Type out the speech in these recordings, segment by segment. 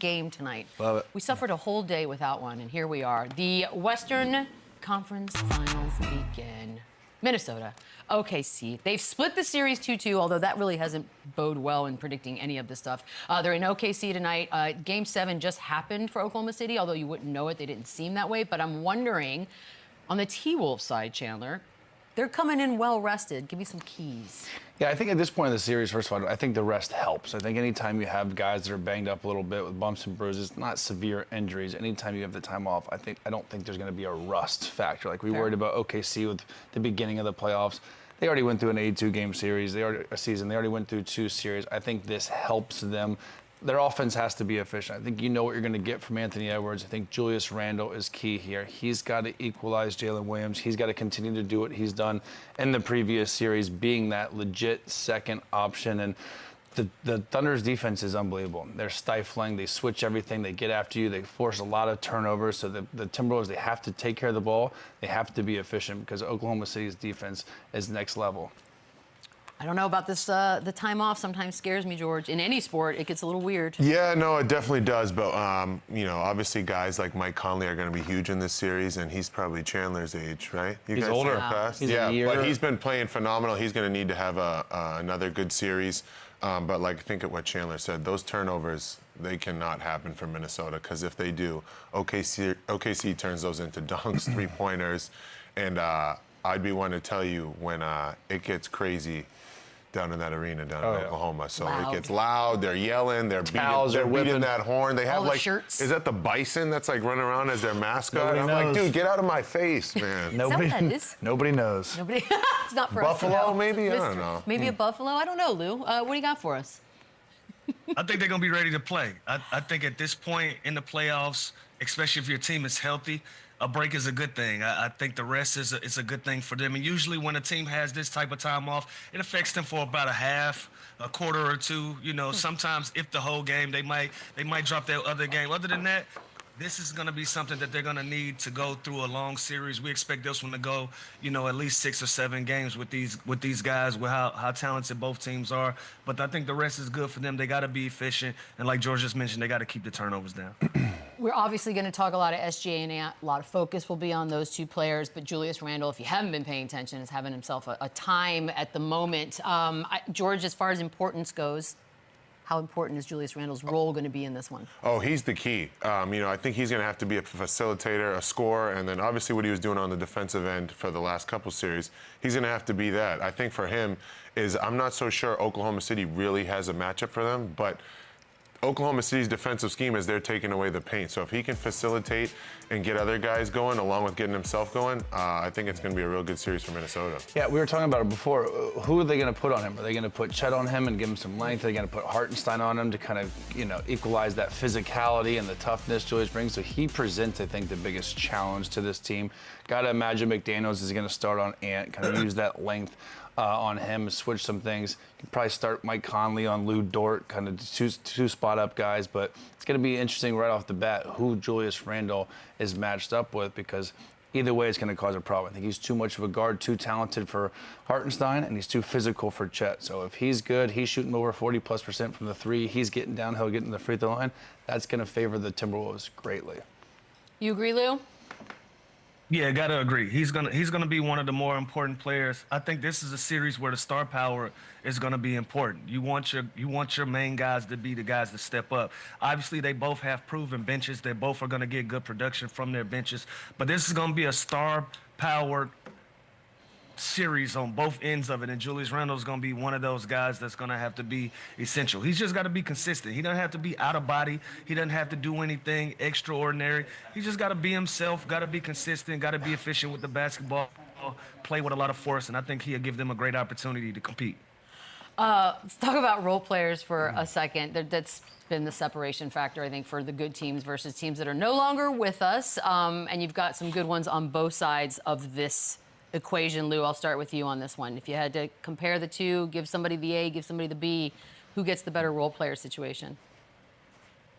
game tonight. Love it. We suffered a whole day without one, and here we are. The Western Conference Finals begin. Minnesota, OKC. They've split the series 2-2, although that really hasn't bode well in predicting any of this stuff. They're in OKC tonight. Game 7 just happened for Oklahoma City, although you wouldn't know it. They didn't seem that way. But I'm wondering, on the T-Wolves side, Chandler, they're coming in well-rested. Give me some keys. Yeah, I think at this point in the series, first of all, I think the rest helps. I think anytime you have guys that are banged up a little bit with bumps and bruises, not severe injuries, anytime you have the time off, I don't think there's going to be a rust factor. Like we worried about OKC with the beginning of the playoffs. They already went through an 82-game series. They already went through 2 series. I think this helps them. Their offense has to be efficient. I think you know what you're going to get from Anthony Edwards. I think Julius Randle is key here. He's got to equalize Jalen Williams. He's got to continue to do what he's done in the previous series, being that legit second option. And the Thunder's defense is unbelievable. They're stifling. They switch everything. They get after you. They force a lot of turnovers. So the Timberwolves, they have to take care of the ball. They have to be efficient because Oklahoma City's defense is next level. I don't know about this. The time off sometimes scares me, George. In any sport, it gets a little weird. Yeah, no, it definitely does. But, you know, obviously guys like Mike Conley are going to be huge in this series, and he's probably Chandler's age, right? He's older. Yeah, but he's been playing phenomenal. He's going to need to have another good series. But, like, think of what Chandler said. Those turnovers, they cannot happen for Minnesota, because if they do, OKC turns those into dunks, three-pointers. And I'd be one to tell you when it gets crazy down in that arena down in Oklahoma. So it gets loud, they're yelling, they're beating that horn. They have, like, shirts. Is that the bison that's, like, running around as their mascot? I'm like, dude, get out of my face, man. Nobody, is that what that is? Nobody knows. Nobody. It's not for Buffalo, us to know. maybe? I don't know. Maybe a buffalo? I don't know, Lou. What do you got for us? I think they're going to be ready to play. I think at this point in the playoffs, especially if your team is healthy, a break is a good thing. I think the rest is a good thing for them. And usually when a team has this type of time off, it affects them for about a quarter or two. You know, sometimes if the whole game, they might drop their other game. Other than that, this is going to be something that they're going to need to go through a long series. We expect this one to go, you know, at least 6 or 7 games with these guys, with how talented both teams are. But I think the rest is good for them. They got to be efficient. And like George just mentioned, they got to keep the turnovers down. We're obviously going to talk a lot of SGA, and a lot of focus will be on those 2 players. But Julius Randle, if you haven't been paying attention, is having himself a time at the moment. George, as far as importance goes, how important is Julius Randle's role going to be in this one? Oh, he's the key. You know, I think he's going to have to be a facilitator, a scorer, and then obviously what he was doing on the defensive end for the last couple series, he's going to have to be that. I think for him is I'm not so sure Oklahoma City really has a matchup for them, but Oklahoma City's defensive scheme is they're taking away the paint. So if he can facilitate and get other guys going along with getting himself going, I think it's going to be a real good series for Minnesota. Yeah, we were talking about it before. Who are they going to put on him? Are they going to put Chet on him and give him some length? Are they going to put Hartenstein on him to kind of, you know, equalize that physicality and the toughness Julius brings? So he presents, I think, the biggest challenge to this team. Got to imagine McDaniels is going to start on Ant, kind of use that length on him, switch some things. You could probably start Mike Conley on Lou Dort, kind of two spot-up guys. But it's going to be interesting right off the bat who Julius Randle is matched up with, because either way it's going to cause a problem. I think he's too much of a guard, too talented for Hartenstein, and he's too physical for Chet. So if he's good, he's shooting over 40+% from the 3, he's getting downhill, getting the free throw line, that's going to favor the Timberwolves greatly. You agree, Lou? Yeah, gotta agree. He's gonna be one of the more important players. I think this is a series where the star power is gonna be important. You want your main guys to be the guys that step up. Obviously, they both have proven benches. They both are gonna get good production from their benches. But this is gonna be a star powered series on both ends of it, and Julius Randle is going to be one of those guys that's going to have to be essential. He's just got to be consistent. He doesn't have to be out of body. He doesn't have to do anything extraordinary. He just got to be himself, got to be consistent, got to be efficient with the basketball, play with a lot of force, and I think he'll give them a great opportunity to compete. Let's talk about role players for a second. That's been the separation factor, I think, for the good teams versus teams that are no longer with us, and you've got some good ones on both sides of this equation. Lou, I'll start with you on this one. If you had to compare the two, give somebody the A, give somebody the B, who gets the better role player situation?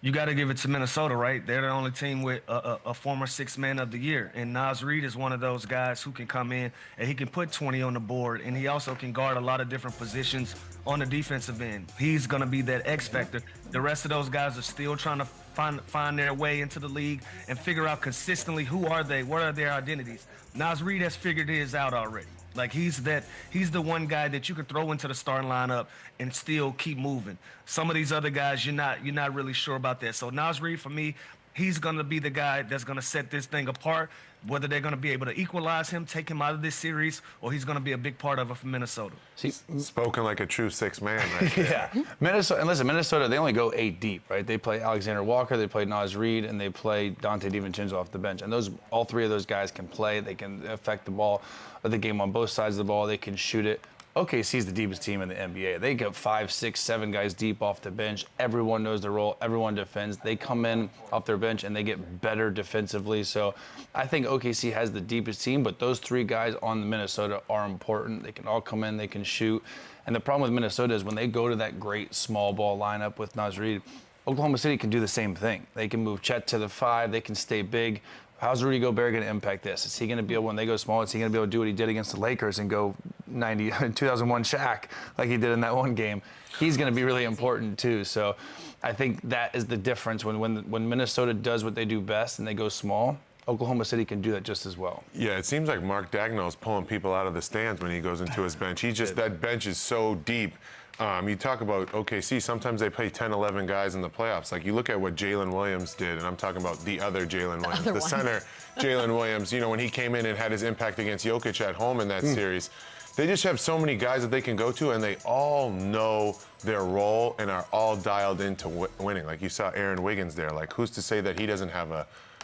You got to give it to Minnesota, right? They're the only team with a former 6th man of the year. And Naz Reid is one of those guys who can come in and he can put 20 on the board. And he also can guard a lot of different positions on the defensive end. He's going to be that X factor. The rest of those guys are still trying to find their way into the league and figure out consistently who are they, what are their identities. Naz Reid has figured his out already. Like he's the one guy that you could throw into the starting lineup and still keep moving. Some of these other guys, you're not really sure about that. So Naz Reid, for me, he's going to be the guy that's going to set this thing apart, whether they're going to be able to equalize him, take him out of this series, or he's going to be a big part of it for Minnesota. See, spoken like a true six man right there. Yeah. Minnesota, and listen, Minnesota, they only go 8 deep, right? They play Alexander Walker, they play Naz Reid, and they play Dante DiVincenzo off the bench. And all three of those guys can play. They can affect the game on both sides of the ball. They can shoot it. OKC is the deepest team in the NBA. They get 5, 6, 7 guys deep off the bench. Everyone knows their role. Everyone defends. They come in off their bench and they get better defensively. So I think OKC has the deepest team, but those 3 guys on the Minnesota are important. They can all come in. They can shoot. And the problem with Minnesota is when they go to that great small ball lineup with Naz Reid, Oklahoma City can do the same thing. They can move Chet to the 5. They can stay big. How's Rudy Gobert going to impact this? Is he going to be able, when they go small, is he going to be able to do what he did against the Lakers and go 2001 Shaq like he did in that one game? He's going to be really important too. So I think that is the difference when Minnesota does what they do best and they go small. Oklahoma City can do that just as well. Yeah, it seems like Mark Dagnall's pulling people out of the stands when he goes into his bench. That bench is so deep. You talk about OKC, sometimes they play 10, 11 guys in the playoffs. Like, you look at what Jalen Williams did, and I'm talking about the other Jalen Williams, the center Jalen Williams, when he came in and had his impact against Jokic at home in that series. They just have so many guys that they can go to, and they all know their role and are all dialed into winning. Like, you saw Aaron Wiggins there. Like, who's to say that he doesn't have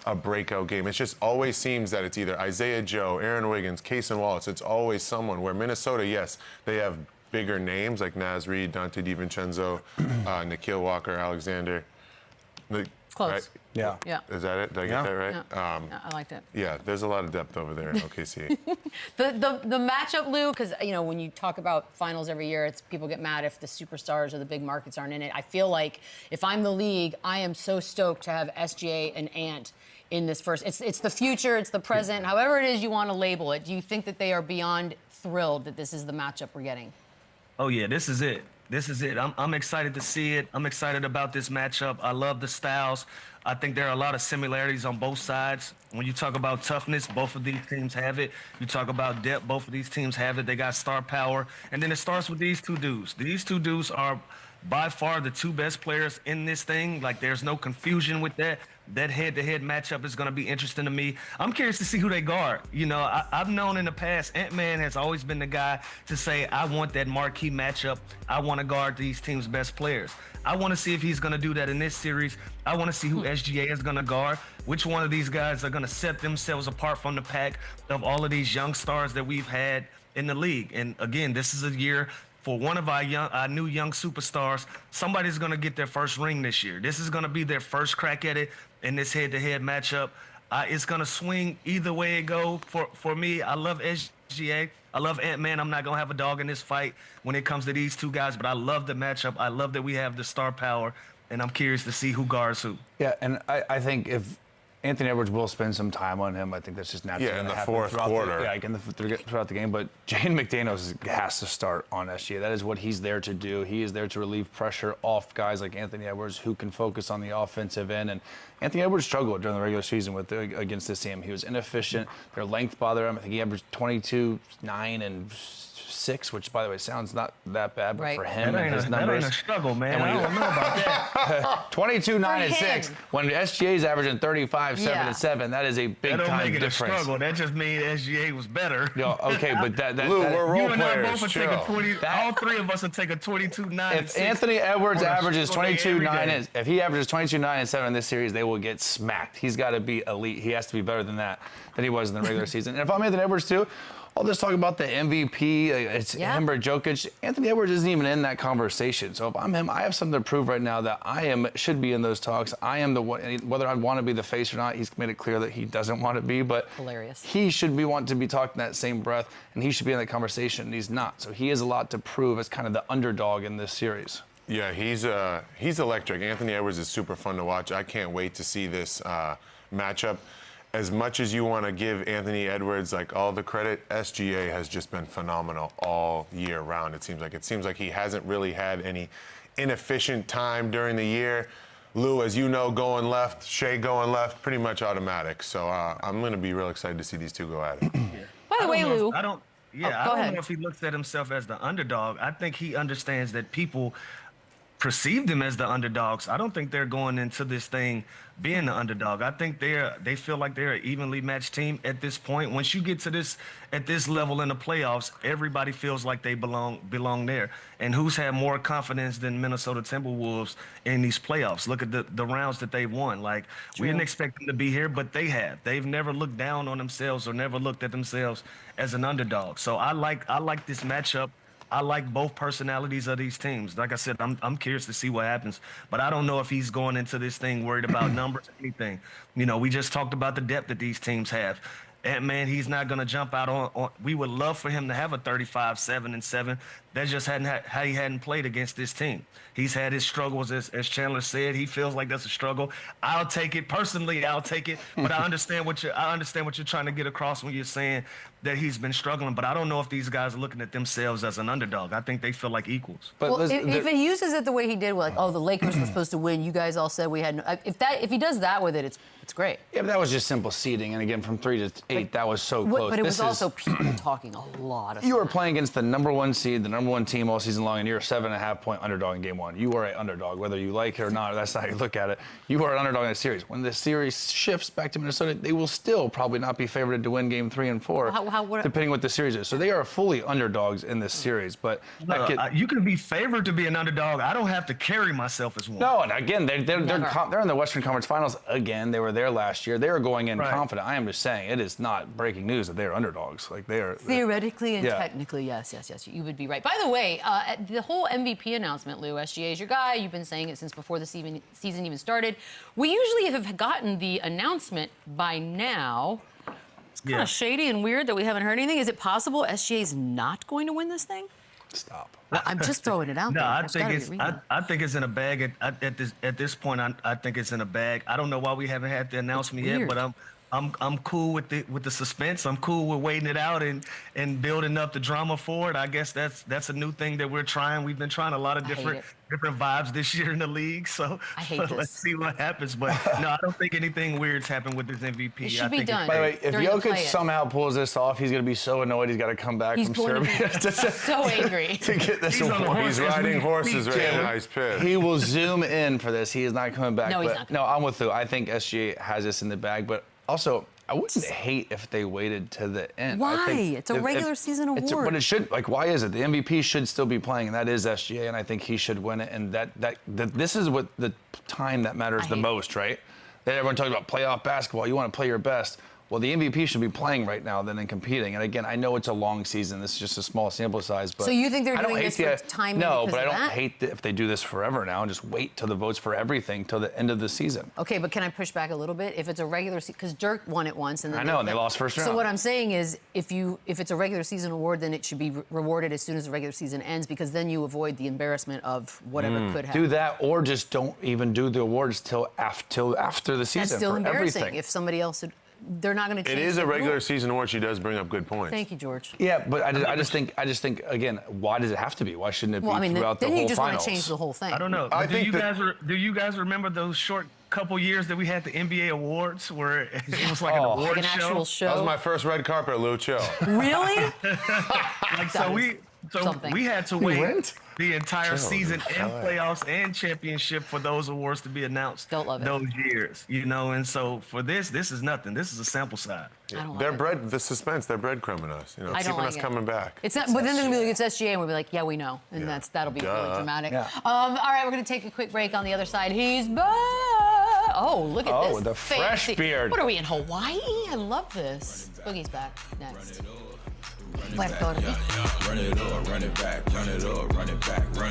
a breakout game? It just always seems that it's either Isaiah Joe, Aaron Wiggins, Cason Wallace. It's always someone. Where Minnesota, yes, they have bigger names like Naz Reid, Dante DiVincenzo, Nikhil Walker-Alexander. Close. Right? Yeah. Yeah. Is that it? Did I get that right? Yeah. I liked it. Yeah, there's a lot of depth over there in OKC. The matchup, Lou, because when you talk about finals every year, people get mad if the superstars or the big markets aren't in it. I feel like if I'm the league, I am so stoked to have SGA and Ant in this first. It's the future, it's the present, however it is you want to label it. Do you think that they are beyond thrilled that this is the matchup we're getting? Oh, yeah, this is it. This is it. I'm excited to see it. I'm excited about this matchup. I love the styles. I think there are a lot of similarities on both sides. When you talk about toughness, both of these teams have it. You talk about depth, both of these teams have it. They got star power. And then it starts with these 2 dudes. These 2 dudes are by far the 2 best players in this thing. Like, there's no confusion with that. That head-to-head matchup is going to be interesting to me. I'm curious to see who they guard. I've known in the past, Ant-Man has always been the guy to say, I want that marquee matchup. I want to guard these teams' best players. I want to see if he's going to do that in this series. I want to see who SGA is going to guard. Which one of these guys are going to set themselves apart from the pack of all of these young stars that we've had in the league. And again, this is a year for one of our new young superstars. Somebody's going to get their first ring this year. This is going to be their first crack at it in this head-to-head matchup. It's going to swing either way it go. For me, I love SGA. I love Ant-Man. I'm not going to have a dog in this fight when it comes to these 2 guys, but I love the matchup. I love that we have the star power, and I'm curious to see who guards who. Yeah, and I think if Anthony Edwards will spend some time on him. I think that's just naturally in the happen fourth quarter. Throughout the game. But Jaden McDaniels has to start on SGA. That is what he's there to do. He is there to relieve pressure off guys like Anthony Edwards who can focus on the offensive end. And Anthony Edwards struggled during the regular season against this team. He was inefficient. Their length bothered him. I think he averaged 22, 9, and 6, which, by the way, sounds not that bad, but for him and his numbers. That ain't a struggle, man. I don't know about that. 22, 9, and 6. When SGA's averaging 35, 7, and 7, that is a big time difference. That don't make it a struggle. That just means SGA was better. Okay, but that Lou, we're role you and players. I both would take a 20. All 3 of us would take a 22, 9, and 6. If Anthony Edwards averages 22, 9, and if he averages 22, 9, and 7 in this series, they will get smacked. He's got to be elite. He has to be better than he was in the regular season. And if I'm Anthony Edwards too, I'll just talk about the MVP. It's him or Jokic. Anthony Edwards isn't even in that conversation. So if I'm him, I have something to prove right now that should be in those talks. I am the one, whether I want to be the face or not, he's made it clear that he doesn't want to be, but hilarious. He should be wanting to be talking that same breath, and he should be in that conversation, and he's not. So he has a lot to prove as kind of the underdog in this series. Yeah, he's electric. Anthony Edwards is super fun to watch. I can't wait to see this matchup. As much as you want to give Anthony Edwards all the credit, SGA has just been phenomenal all year round. It seems like he hasn't really had any inefficient time during the year. Lou, as you know, going left, Shai going left, pretty much automatic. So I'm going to be real excited to see these two go at it. By the way, Lou. I don't know if he looks at himself as the underdog. I think he understands that people perceived him as the underdogs. I don't think they're going into this thing being the underdog. I think they feel like they're an evenly matched team at this point. Once you get to this at this level in the playoffs, everybody feels like they belong there. And who's had more confidence than Minnesota Timberwolves in these playoffs? Look at the rounds that they've won. Like, we didn't expect them to be here, but they have. They've never looked down on themselves or never looked at themselves as an underdog. So I like this matchup. I like both personalities of these teams. Like I said, I'm curious to see what happens, but I don't know if he's going into this thing worried about numbers or anything. You know, we just talked about the depth that these teams have. And, man, he's not going to jump out on – we would love for him to have a 35-7-7. That just how he hadn't played against this team. He's had his struggles, as Chandler said. He feels like that's a struggle. I'll take it. Personally, I'll take it. But I understand what you're trying to get across when you're saying that he's been struggling. But I don't know if these guys are looking at themselves as an underdog. I think they feel like equals. But well, if he uses it the way he did, like, oh, the Lakers were supposed to win. You guys all said we had no. If he does that with it, it's great. Yeah, but that was just simple seeding. And again, from 3 to 8, that was so close. But it was also people talking a lot of You stuff. were playing against the number 1 seed, the number 1 team all season long, and you're a 7.5-point underdog in game 1. You are an underdog, whether you like it or not. That's not how you look at it. You are an underdog in the series. When the series shifts back to Minnesota, they will still probably not be favored to win game 3 and 4, depending what the series is. So they are fully underdogs in this series. But you can be favored to be an underdog. I don't have to carry myself as one. No, and again, they're in the Western Conference Finals again. They were there last year. They are going in confident. I am just saying it is not breaking news that they are underdogs. Like they are theoretically and technically, yes. You would be right. By the way, the whole MVP announcement, Lou, SGA is your guy. You've been saying it since before the season even started. We usually have gotten the announcement by now. It's kind of shady and weird that we haven't heard anything. Is it possible SGA is not going to win this thing? Stop. Well, I'm just throwing it out there. I think it's in a bag at this point. I think it's in a bag. I don't know why we haven't had the announcement yet, but I'm cool with the suspense. I'm cool with waiting it out and building up the drama for it. I guess that's a new thing that we're trying. We've been trying a lot of different vibes this year in the league. So let's see what happens. But no, I don't think anything weird's happened with this MVP. It should be done. By the way, if Jokic somehow pulls this off, he's going to be so annoyed he's got to come back from Serbia. So angry. To get this award. He's riding horses right now. He's pissed. He will zoom in for this. He is not coming back. No, he's not. No, I'm with you. I think SGA has this in the bag, but also, I wouldn't hate if they waited to the end. Why? It's a regular season award. But it should, why is it? The MVP should still be playing, and that is SGA, and I think he should win it. And this is what the time that matters the most, right? Everyone talks about playoff basketball. You want to play your best. Well, the MVP should be playing right now then and competing. And again, I know it's a long season. This is just a small sample size. But so you think they're doing this for timing? No, but I don't hate if they do this forever now and just wait till the votes for everything till the end of the season. Okay, but can I push back a little bit? If it's a regular season, because Dirk won it once, and then and they lost first round. So what I'm saying is, if it's a regular season award, then it should be rewarded as soon as the regular season ends, because then you avoid the embarrassment of whatever could happen. Do that, or just don't even do the awards till after the season. That's still for embarrassing. Everything. If somebody else had. They're not going to change. It is a regular season award. She does bring up good points. Thank you, George. Yeah, but I just think again, why does it have to be? Why shouldn't it be throughout the whole finals? Then you just want to change the whole thing. I don't know. Do you guys remember those short couple years that we had the NBA awards where it was like an award like an actual show? That was my first red carpet, Lou. Chill. Really? We had to wait the entire season and playoffs and championship for those awards to be announced. Don't love it. Those years, and so for this is nothing. This is a sample size. I don't like the suspense. They're breadcrumbing us. Keeping us coming back. It's not. But then they're gonna be like, it's SGA, and we'll be like, yeah, we know, and that'll be really dramatic. Yeah. All right, we're gonna take a quick break. On the other side, he's back. Oh, look at this. Oh, the fresh beard. What are we in Hawaii? I love this. Boogie's back next. Run it up, run it back, run it up, run it back, run